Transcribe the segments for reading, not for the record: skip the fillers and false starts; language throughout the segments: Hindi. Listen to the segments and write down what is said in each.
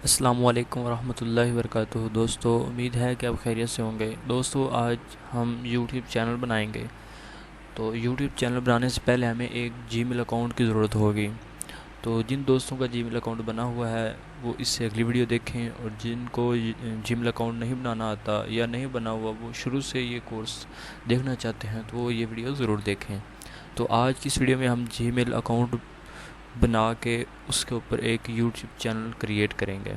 अस्सलामु अलैकुम वरहमतुल्लाहि वबरकातुहू। दोस्तों, उम्मीद है कि आप खैरियत से होंगे। दोस्तों, आज हम यूट्यूब चैनल बनाएंगे। तो यूट्यूब चैनल बनाने से पहले हमें एक जीमेल अकाउंट की ज़रूरत होगी। तो जिन दोस्तों का जीमेल अकाउंट बना हुआ है वो इससे अगली वीडियो देखें, और जिनको जीमेल अकाउंट नहीं बनाना आता या नहीं बना हुआ, वो शुरू से ये कोर्स देखना चाहते हैं तो वो ये वीडियो ज़रूर देखें। तो आज की इस वीडियो में हम जीमेल अकाउंट बना के उसके ऊपर एक यूट्यूब चैनल क्रिएट करेंगे।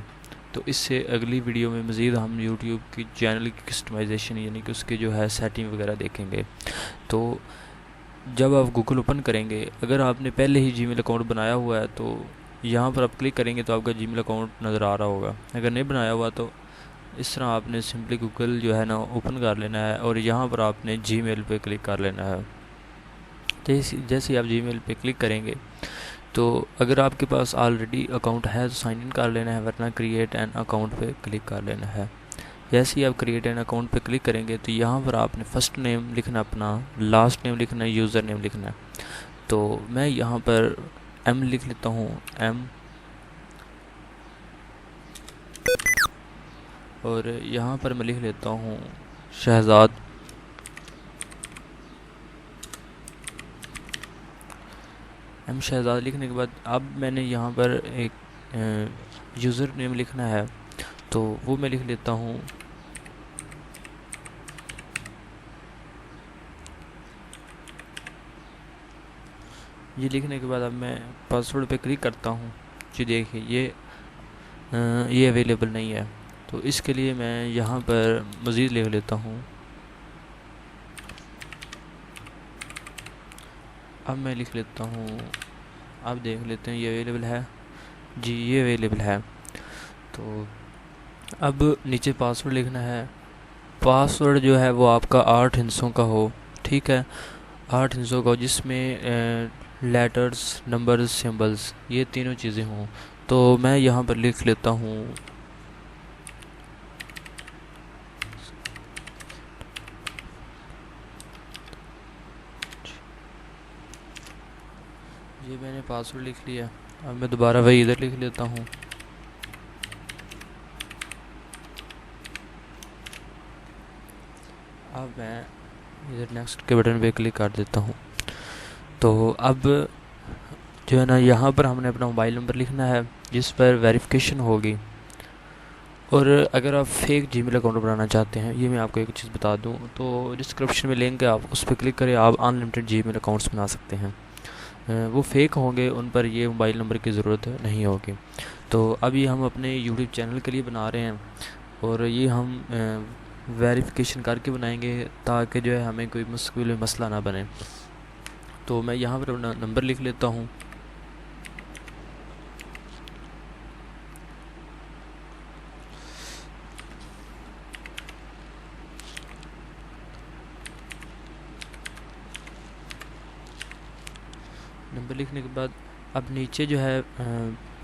तो इससे अगली वीडियो में मज़ीद हम यूट्यूब की चैनल की कस्टमाइजेशन यानी कि उसके जो है सेटिंग वगैरह देखेंगे। तो जब आप गूगल ओपन करेंगे, अगर आपने पहले ही जीमेल अकाउंट बनाया हुआ है तो यहाँ पर आप क्लिक करेंगे तो आपका जीमेल अकाउंट नज़र आ रहा होगा। अगर नहीं बनाया हुआ तो इस तरह आपने सिंपली गूगल जो है ना ओपन कर लेना है और यहाँ पर आपने जीमेल पे क्लिक कर लेना है। जैसे ही आप जीमेल पे क्लिक करेंगे तो अगर आपके पास ऑलरेडी अकाउंट है तो साइन इन कर लेना है, वरना क्रिएट एन अकाउंट पे क्लिक कर लेना है। जैसे ही आप क्रिएट एन अकाउंट पे क्लिक करेंगे तो यहाँ पर आपने फ़र्स्ट नेम लिखना, अपना लास्ट नेम लिखना है, यूज़र नेम लिखना है। तो मैं यहाँ पर एम लिख लेता हूँ, एम। और यहाँ पर मैं लिख लेता हूँ शहज़ाद। एम शहज़ाद लिखने के बाद अब मैंने यहाँ पर एक यूज़र नेम लिखना है, तो वो मैं लिख लेता हूँ ये। लिखने के बाद अब मैं पासवर्ड पे क्लिक करता हूँ। जी देखिए, ये अवेलेबल नहीं है। तो इसके लिए मैं यहाँ पर मज़ीद लिख लेता हूँ। अब मैं लिख लेता हूँ, अब देख लेते हैं ये अवेलेबल है। जी, ये अवेलेबल है। तो अब नीचे पासवर्ड लिखना है। पासवर्ड जो है वो आपका 8 हिस्सों का हो, ठीक है। 8 हिस्सों का हो जिसमें लेटर्स, नंबर्स, सिंबल्स, ये तीनों चीज़ें हों। तो मैं यहाँ पर लिख लेता हूँ ये मैंने पासवर्ड लिख लिया। अब मैं दोबारा वही इधर लिख लेता हूँ। अब मैं इधर नेक्स्ट के बटन पे क्लिक कर देता हूँ। तो अब जो है ना, यहाँ पर हमने अपना मोबाइल नंबर लिखना है जिस पर वेरिफिकेशन होगी। और अगर आप फेक जीमेल अकाउंट बनाना चाहते हैं, ये मैं आपको एक चीज़ बता दूं, तो डिस्क्रिप्शन में लिंक है, आप उस पर क्लिक करें, आप अनलिमिटेड जीमेल अकाउंट्स बना सकते हैं। वो फेक होंगे, उन पर ये मोबाइल नंबर की ज़रूरत नहीं होगी। तो अभी हम अपने यूट्यूब चैनल के लिए बना रहे हैं, और ये हम वेरिफिकेशन करके बनाएंगे ताकि जो है हमें कोई मुश्किल मसला ना बने। तो मैं यहाँ पर अपना नंबर लिख लेता हूँ। नंबर लिखने के बाद अब नीचे जो है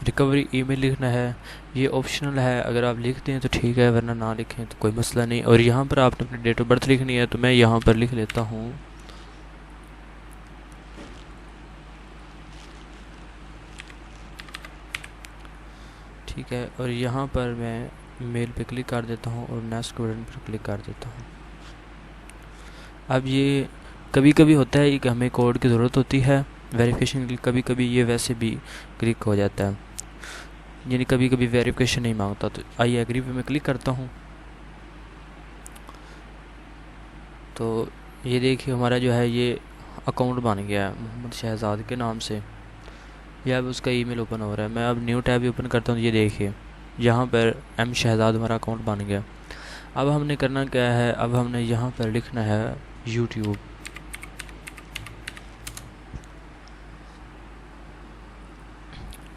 रिकवरी ईमेल लिखना है। ये ऑप्शनल है, अगर आप लिखते हैं तो ठीक है, वरना ना लिखें तो कोई मसला नहीं। और यहाँ पर आपने अपनी डेट ऑफ बर्थ लिखनी है, तो मैं यहाँ पर लिख लेता हूँ ठीक है। और यहाँ पर मैं मेल पे क्लिक कर देता हूँ और नेक्स्ट के बटन पर क्लिक कर देता हूँ। अब ये कभी कभी होता है कि हमें कोड की ज़रूरत होती है वेरिफिकेशन के लिए, कभी कभी ये वैसे भी क्लिक हो जाता है, यानी कभी कभी वेरिफिकेशन नहीं मांगता। तो आई एग्री पे मैं क्लिक करता हूँ। तो ये देखिए, हमारा जो है ये अकाउंट बन गया है मोहम्मद शहज़ाद के नाम से। यह अब उसका ईमेल ओपन हो रहा है। मैं अब न्यू टैब ओपन करता हूँ। ये देखिए, यहाँ पर एम शहज़ाद हमारा अकाउंट बन गया। अब हमने करना क्या है, अब हमने यहाँ पर लिखना है यूट्यूब।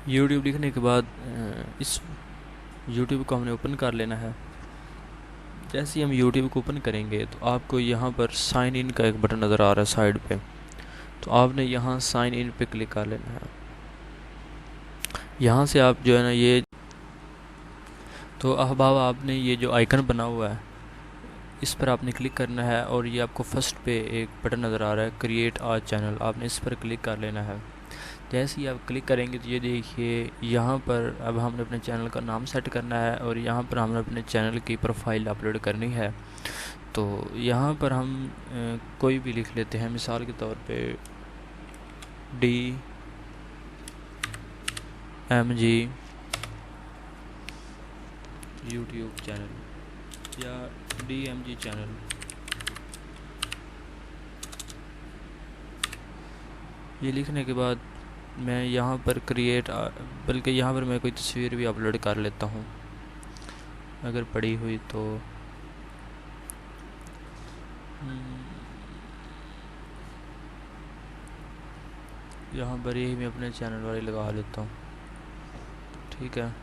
यूट्यूब लिखने के बाद इस यूट्यूब को हमने ओपन कर लेना है। जैसे ही हम यूट्यूब को ओपन करेंगे तो आपको यहाँ पर साइन इन का एक बटन नज़र आ रहा है साइड पे, तो आपने यहाँ साइन इन पे क्लिक कर लेना है। यहाँ से आप जो है ना ये, तो अब आपने ये जो आइकन बना हुआ है इस पर आपने क्लिक करना है, और ये आपको फर्स्ट पे एक बटन नज़र आ रहा है क्रिएट आ चैनल, आपने इस पर क्लिक कर लेना है। जैसे ही आप क्लिक करेंगे तो ये देखिए यहाँ पर अब हमने अपने चैनल का नाम सेट करना है और यहाँ पर हमने अपने चैनल की प्रोफाइल अपलोड करनी है। तो यहाँ पर हम कोई भी लिख लेते हैं, मिसाल के तौर पे DMG यूट्यूब चैनल या DMG चैनल। ये लिखने के बाद मैं यहाँ पर बल्कि यहाँ पर मैं कोई तस्वीर भी अपलोड कर लेता हूँ अगर पड़ी हुई तो। यहाँ पर यही मैं अपने चैनल वाले लगा लेता हूँ, ठीक है।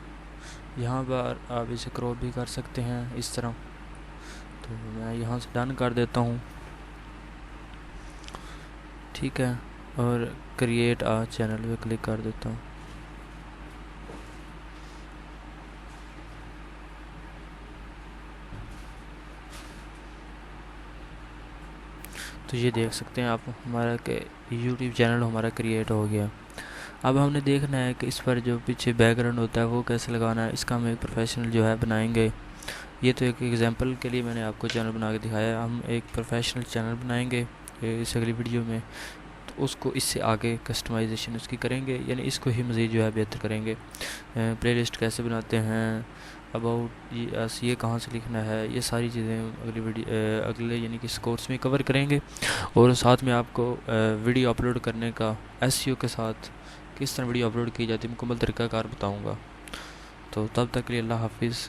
यहाँ पर आप इसे क्रॉप भी कर सकते हैं इस तरह। तो मैं यहाँ से डन कर देता हूँ, ठीक है, और क्रिएट आ चैनल पे क्लिक कर देता हूँ। तो ये देख सकते हैं आप हमारा के यूट्यूब चैनल हमारा क्रिएट हो गया। अब हमने देखना है कि इस पर जो पीछे बैकग्राउंड होता है वो कैसे लगाना है। इसका हम एक प्रोफेशनल जो है बनाएंगे। ये तो एक एग्जांपल के लिए मैंने आपको चैनल बना के दिखाया। हम एक प्रोफेशनल चैनल बनाएंगे इस अगली वीडियो में, तो उसको इससे आगे कस्टमाइजेशन उसकी करेंगे, यानी इसको ही मज़ीद जो है बेहतर करेंगे। प्लेलिस्ट कैसे बनाते हैं, अबाउट ये कहाँ से लिखना है, ये सारी चीज़ें अगले यानी कि इस कोर्स में कवर करेंगे। और साथ में आपको वीडियो अपलोड करने का एसईओ के साथ किस तरह वीडियो अपलोड की जाती है मुकम्मल तरीक़ाकार बताऊँगा। तो तब तक के लिए अल्लाह हाफिज़।